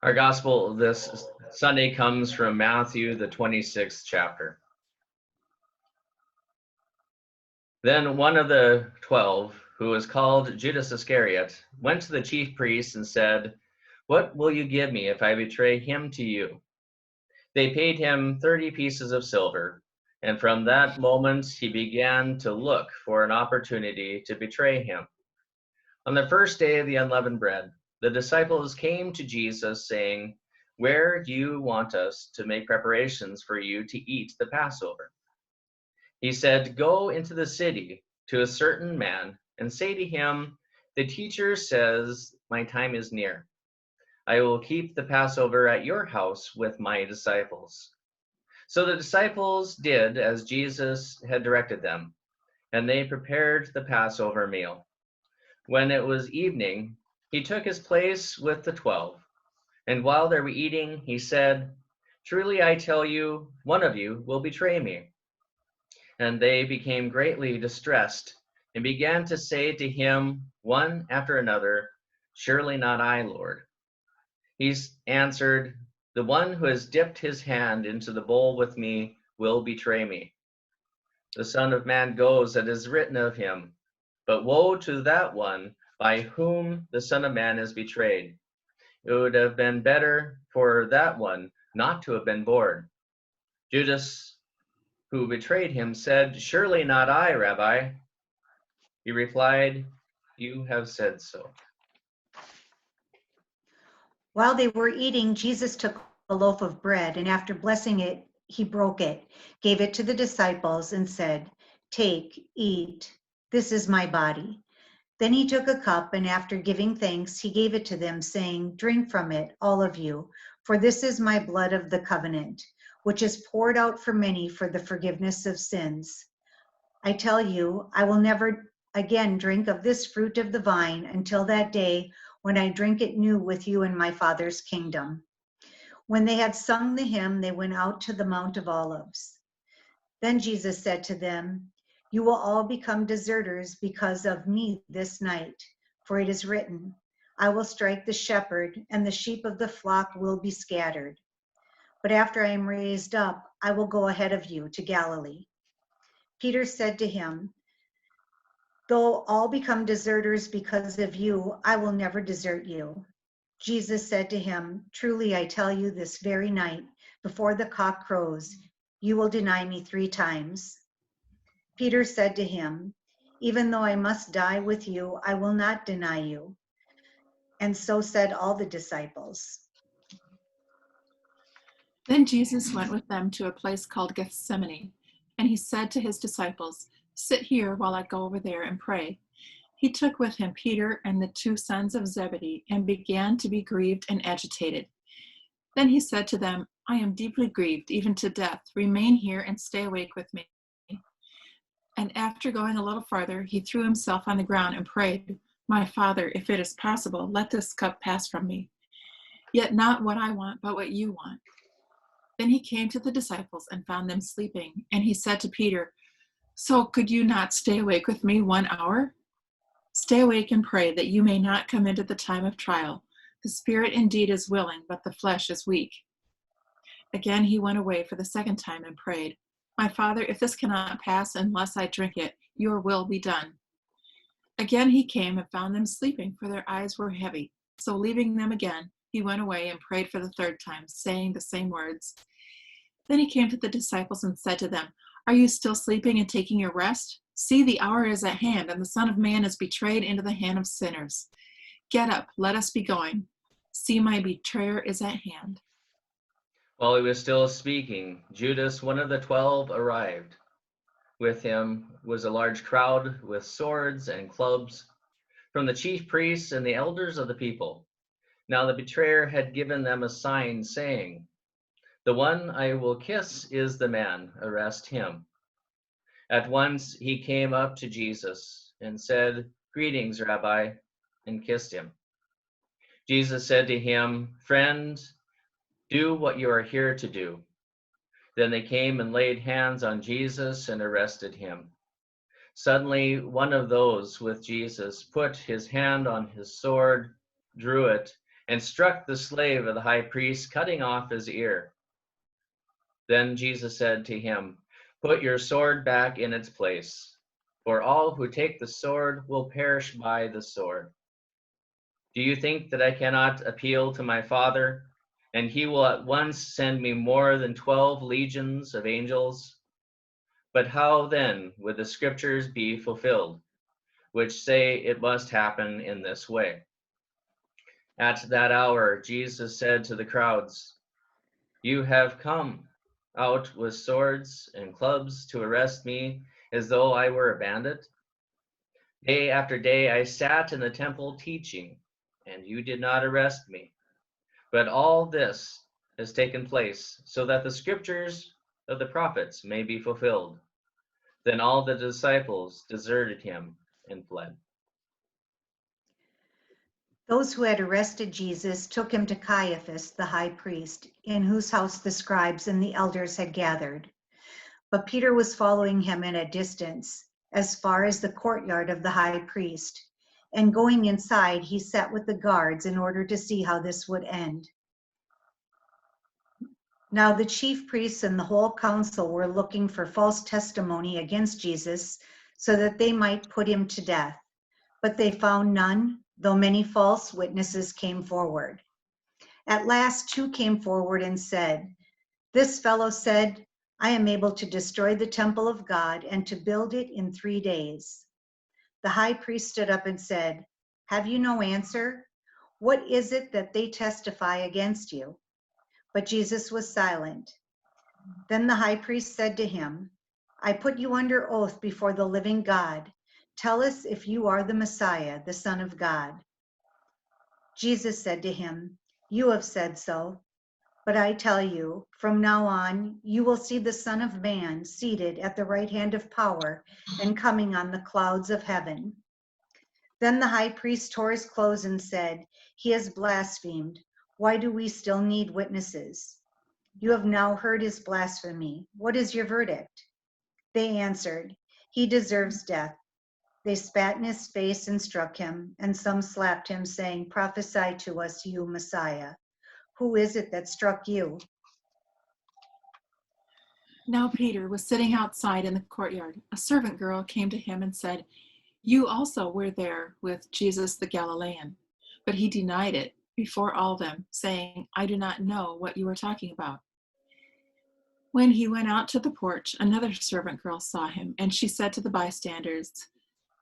Our gospel this Sunday comes from Matthew, the 26th chapter. Then one of the 12, who was called Judas Iscariot, went to the chief priests and said, "What will you give me if I betray him to you?" They paid him 30 pieces of silver, and from that moment he began to look for an opportunity to betray him. On the first day of the unleavened bread, the disciples came to Jesus saying, "Where do you want us to make preparations for you to eat the Passover?" He said, "Go into the city to a certain man and say to him, 'The teacher says, my time is near. I will keep the Passover at your house with my disciples.'" So the disciples did as Jesus had directed them, and they prepared the Passover meal. When it was evening, he took his place with the 12, and while they were eating, he said, "Truly I tell you, one of you will betray me." And they became greatly distressed and began to say to him one after another, "Surely not I, Lord." He answered, "The one who has dipped his hand into the bowl with me will betray me. The Son of Man goes as is written of him. But woe to that one by whom the Son of Man is betrayed. It would have been better for that one not to have been born." Judas, who betrayed him, said, "Surely not I, Rabbi." He replied, "You have said so." While they were eating, Jesus took a loaf of bread, and after blessing it, he broke it, gave it to the disciples, and said, "Take, eat. This is my body." Then he took a cup, and after giving thanks, he gave it to them, saying, "Drink from it, all of you, for this is my blood of the covenant, which is poured out for many for the forgiveness of sins. I tell you, I will never again drink of this fruit of the vine until that day when I drink it new with you in my Father's kingdom." When they had sung the hymn, they went out to the Mount of Olives. Then Jesus said to them, "You will all become deserters because of me this night, for it is written, 'I will strike the shepherd, and the sheep of the flock will be scattered.' But after I am raised up, I will go ahead of you to Galilee." Peter said to him, "Though all become deserters because of you, I will never desert you." Jesus said to him, "Truly I tell you, this very night, before the cock crows, you will deny me 3 times. Peter said to him, "Even though I must die with you, I will not deny you." And so said all the disciples. Then Jesus went with them to a place called Gethsemane, and he said to his disciples, "Sit here while I go over there and pray." He took with him Peter and the 2 sons of Zebedee and began to be grieved and agitated. Then he said to them, "I am deeply grieved, even to death. Remain here and stay awake with me." And after going a little farther, he threw himself on the ground and prayed, "My Father, if it is possible, let this cup pass from me. Yet not what I want, but what you want." Then he came to the disciples and found them sleeping. And he said to Peter, "So could you not stay awake with me 1 hour? Stay awake and pray that you may not come into the time of trial. The spirit indeed is willing, but the flesh is weak." Again he went away for the 2nd time and prayed, "My Father, if this cannot pass unless I drink it, your will be done." Again he came and found them sleeping, for their eyes were heavy. So leaving them again, he went away and prayed for the 3rd time, saying the same words. Then he came to the disciples and said to them, "Are you still sleeping and taking your rest? See, the hour is at hand, and the Son of Man is betrayed into the hand of sinners. Get up, let us be going. See, my betrayer is at hand." While he was still speaking, Judas, one of the 12, arrived. With him was a large crowd with swords and clubs from the chief priests and the elders of the people. Now the betrayer had given them a sign, saying, "The one I will kiss is the man, arrest him." At once he came up to Jesus and said, "Greetings, Rabbi," and kissed him. Jesus said to him, "Friend, do what you are here to do." Then they came and laid hands on Jesus and arrested him. Suddenly, one of those with Jesus put his hand on his sword, drew it, and struck the slave of the high priest, cutting off his ear. Then Jesus said to him, "Put your sword back in its place, for all who take the sword will perish by the sword. Do you think that I cannot appeal to my Father, and he will at once send me more than 12 legions of angels? But how then would the scriptures be fulfilled, which say it must happen in this way?" At that hour, Jesus said to the crowds, "You have come out with swords and clubs to arrest me as though I were a bandit? Day after day I sat in the temple teaching, and you did not arrest me. But all this has taken place so that the scriptures of the prophets may be fulfilled." Then all the disciples deserted him and fled. Those who had arrested Jesus took him to Caiaphas, the high priest, in whose house the scribes and the elders had gathered. But Peter was following him at a distance, as far as the courtyard of the high priest. And going inside, he sat with the guards in order to see how this would end. Now the chief priests and the whole council were looking for false testimony against Jesus so that they might put him to death. But they found none, though many false witnesses came forward. At last, two came forward and said, "This fellow said, 'I am able to destroy the temple of God and to build it in 3 days.'" The high priest stood up and said, "Have you no answer? What is it that they testify against you?" But Jesus was silent. Then the high priest said to him, "I put you under oath before the living God. Tell us if you are the Messiah, the Son of God." Jesus said to him, "You have said so. But I tell you, from now on, you will see the Son of Man seated at the right hand of power and coming on the clouds of heaven." Then the high priest tore his clothes and said, "He has blasphemed. Why do we still need witnesses? You have now heard his blasphemy. What is your verdict?" They answered, "He deserves death." They spat in his face and struck him, and some slapped him, saying, "Prophesy to us, you Messiah. Who is it that struck you?" Now Peter was sitting outside in the courtyard. A servant girl came to him and said, "You also were there with Jesus the Galilean." But he denied it before all of them, saying, "I do not know what you are talking about." When he went out to the porch, another servant girl saw him, and she said to the bystanders,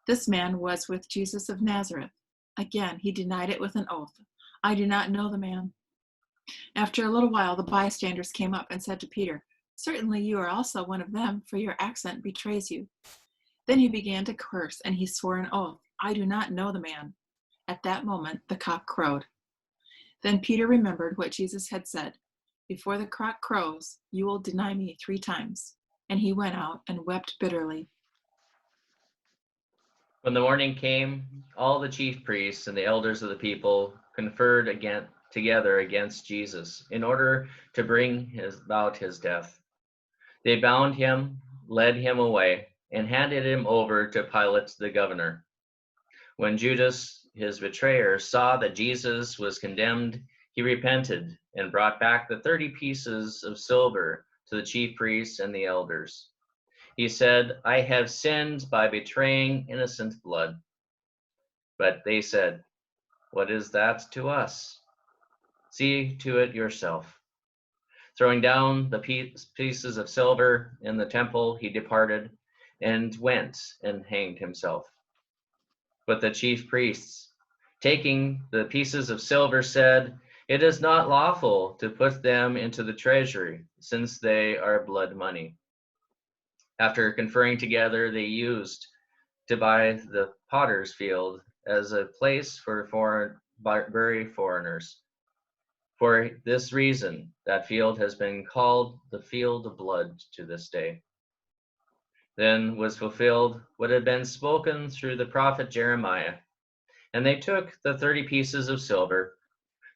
"This man was with Jesus of Nazareth." Again, he denied it with an oath, "I do not know the man." After a little while, the bystanders came up and said to Peter, "Certainly you are also one of them, for your accent betrays you." Then he began to curse, and he swore an oath, "I do not know the man." At that moment, the cock crowed. Then Peter remembered what Jesus had said, "Before the cock crows, you will deny me 3 times." And he went out and wept bitterly. When the morning came, all the chief priests and the elders of the people conferred together against Jesus in order to bring about his death. They bound him, led him away, and handed him over to Pilate the governor. When Judas, his betrayer, saw that Jesus was condemned, he repented and brought back the 30 pieces of silver to the chief priests and the elders. He said, "I have sinned by betraying innocent blood." But they said, "What is that to us? See to it yourself." Throwing down the pieces of silver in the temple, he departed and went and hanged himself. But the chief priests, taking the pieces of silver, said, "It is not lawful to put them into the treasury, since they are blood money." After conferring together, they used to buy the potter's field as a place for bury foreigners. For this reason, that field has been called the field of blood to this day. Then was fulfilled what had been spoken through the prophet Jeremiah. And they took the 30 pieces of silver,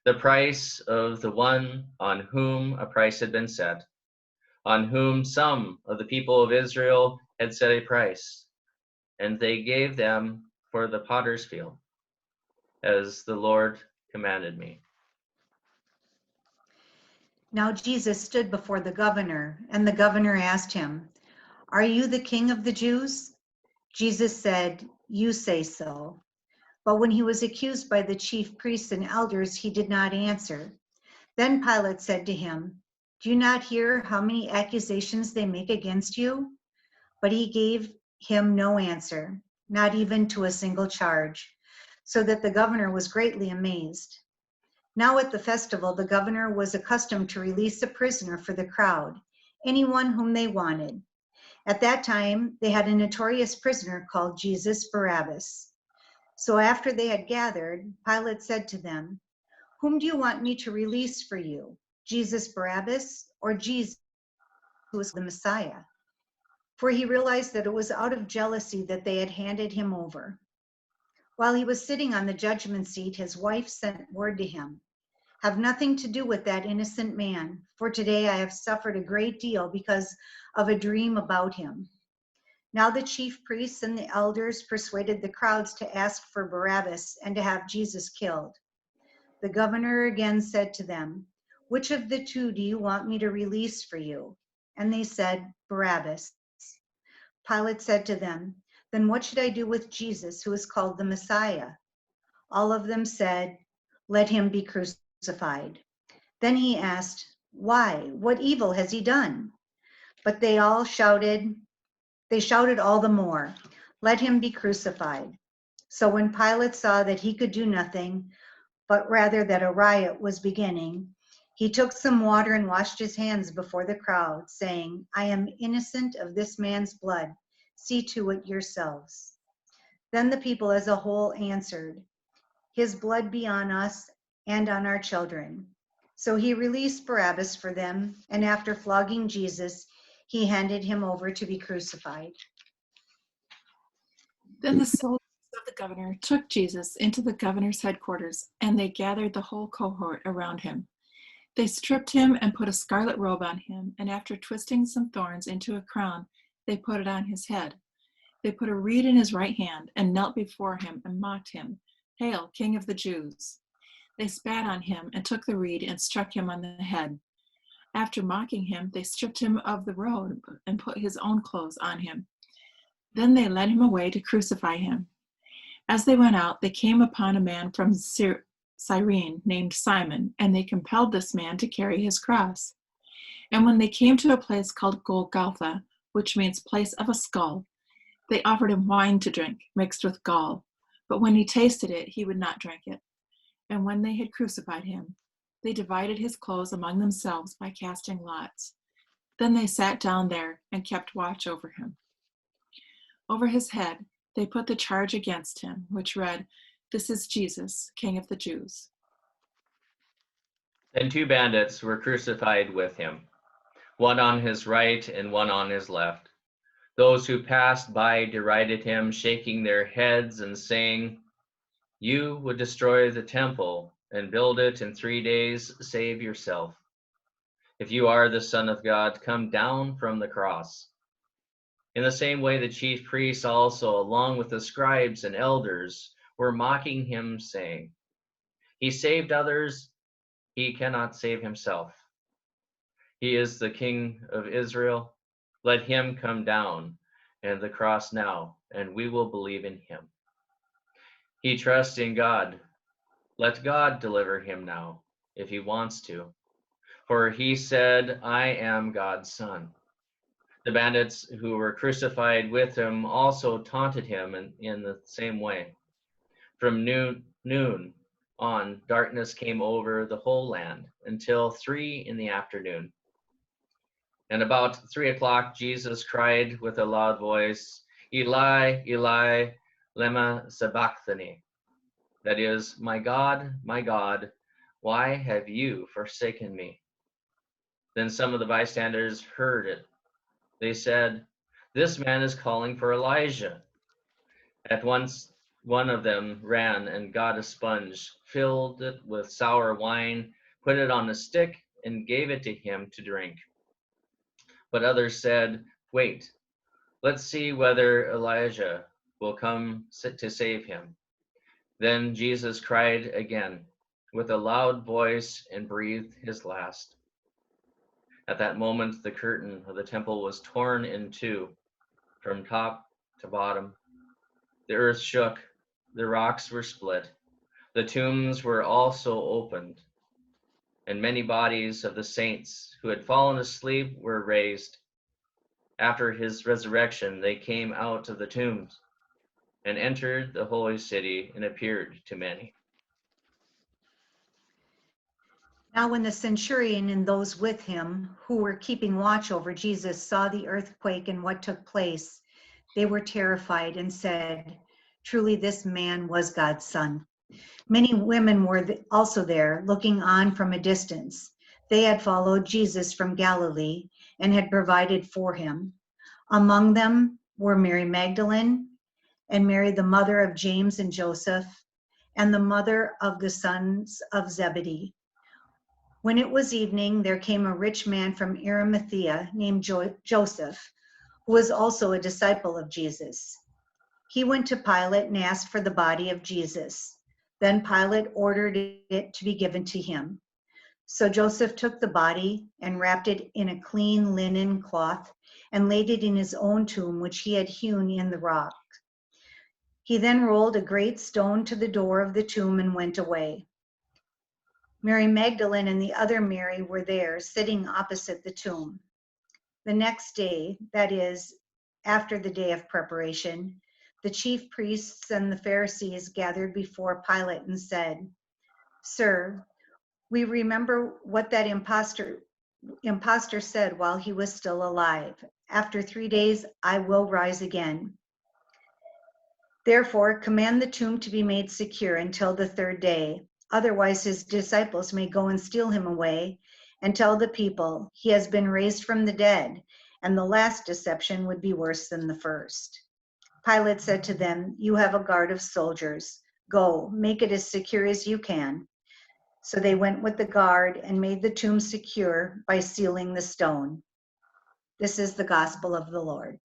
the price of the one on whom a price had been set, on whom some of the people of Israel had set a price, and they gave them for the potter's field, as the Lord commanded me. Now Jesus stood before the governor, and the governor asked him, "Are you the king of the Jews?" Jesus said, "You say so." But when he was accused by the chief priests and elders, he did not answer. Then Pilate said to him, "Do you not hear how many accusations they make against you?" But he gave him no answer, not even to a single charge, so that the governor was greatly amazed. Now at the festival, the governor was accustomed to release a prisoner for the crowd, anyone whom they wanted. At that time, they had a notorious prisoner called Jesus Barabbas. So after they had gathered, Pilate said to them, "Whom do you want me to release for you, Jesus Barabbas or Jesus who is the Messiah?" For he realized that it was out of jealousy that they had handed him over. While he was sitting on the judgment seat, his wife sent word to him, "Have nothing to do with that innocent man, for today I have suffered a great deal because of a dream about him." Now the chief priests and the elders persuaded the crowds to ask for Barabbas and to have Jesus killed. The governor again said to them, "Which of the two do you want me to release for you?" And they said, "Barabbas." Pilate said to them, "Then what should I do with Jesus, who is called the Messiah?" All of them said, "Let him be crucified." Then he asked, "Why? What evil has he done?" But they shouted all the more, "Let him be crucified." So when Pilate saw that he could do nothing, but rather that a riot was beginning, he took some water and washed his hands before the crowd, saying, "I am innocent of this man's blood. See to it yourselves." Then the people as a whole answered, "His blood be on us and on our children." So he released Barabbas for them, and after flogging Jesus, he handed him over to be crucified. Then the soldiers of the governor took Jesus into the governor's headquarters, and they gathered the whole cohort around him. They stripped him and put a scarlet robe on him, and after twisting some thorns into a crown, they put it on his head. They put a reed in his right hand and knelt before him and mocked him, "Hail, King of the Jews!" They spat on him and took the reed and struck him on the head. After mocking him, they stripped him of the robe and put his own clothes on him. Then they led him away to crucify him. As they went out, they came upon a man from Cyrene named Simon, and they compelled this man to carry his cross. And when they came to a place called Golgotha, which means place of a skull, they offered him wine to drink, mixed with gall. But when he tasted it, he would not drink it. And when they had crucified him, they divided his clothes among themselves by casting lots. Then they sat down there and kept watch over him. Over his head, they put the charge against him, which read, "This is Jesus, King of the Jews." Then two bandits were crucified with him, one on his right and one on his left. Those who passed by derided him, shaking their heads and saying, "You would destroy the temple and build it in 3 days, save yourself. If you are the Son of God, come down from the cross." In the same way, the chief priests also, along with the scribes and elders, were mocking him, saying, "He saved others, he cannot save himself. He is the King of Israel. Let him come down and the cross now, and we will believe in him. He trusts in God. Let God deliver him now, if he wants to. For he said, 'I am God's son.'" The bandits who were crucified with him also taunted him in the same way. From noon on, darkness came over the whole land until 3 in the afternoon. And about 3 o'clock, Jesus cried with a loud voice, "Eli, Eli, lema sabachthani." That is, my God, why have you forsaken me?" Then some of the bystanders heard it. They said, "This man is calling for Elijah." At once one of them ran and got a sponge, filled it with sour wine, put it on a stick, and gave it to him to drink. But others said, "Wait, let's see whether Elijah will come to save him." Then Jesus cried again with a loud voice and breathed his last. At that moment, the curtain of the temple was torn in two, from top to bottom. The earth shook, the rocks were split, the tombs were also opened, and many bodies of the saints who had fallen asleep were raised. After his resurrection, they came out of the tombs and entered the holy city and appeared to many. Now when the centurion and those with him who were keeping watch over Jesus saw the earthquake and what took place, they were terrified and said, "Truly this man was God's son." Many women were also there, looking on from a distance. They had followed Jesus from Galilee and had provided for him. Among them were Mary Magdalene and Mary, the mother of James and Joseph, and the mother of the sons of Zebedee. When it was evening, there came a rich man from Arimathea named Joseph, who was also a disciple of Jesus. He went to Pilate and asked for the body of Jesus. Then Pilate ordered it to be given to him. So Joseph took the body and wrapped it in a clean linen cloth and laid it in his own tomb, which he had hewn in the rock. He then rolled a great stone to the door of the tomb and went away. Mary Magdalene and the other Mary were there, sitting opposite the tomb. The next day, that is, after the day of preparation, the chief priests and the Pharisees gathered before Pilate and said, "Sir, we remember what that impostor said while he was still alive. After 3 days, I will rise again. Therefore, command the tomb to be made secure until the third day. Otherwise, his disciples may go and steal him away and tell the people, 'He has been raised from the dead,' and the last deception would be worse than the first." Pilate said to them, "You have a guard of soldiers. Go, make it as secure as you can." So they went with the guard and made the tomb secure by sealing the stone. This is the gospel of the Lord.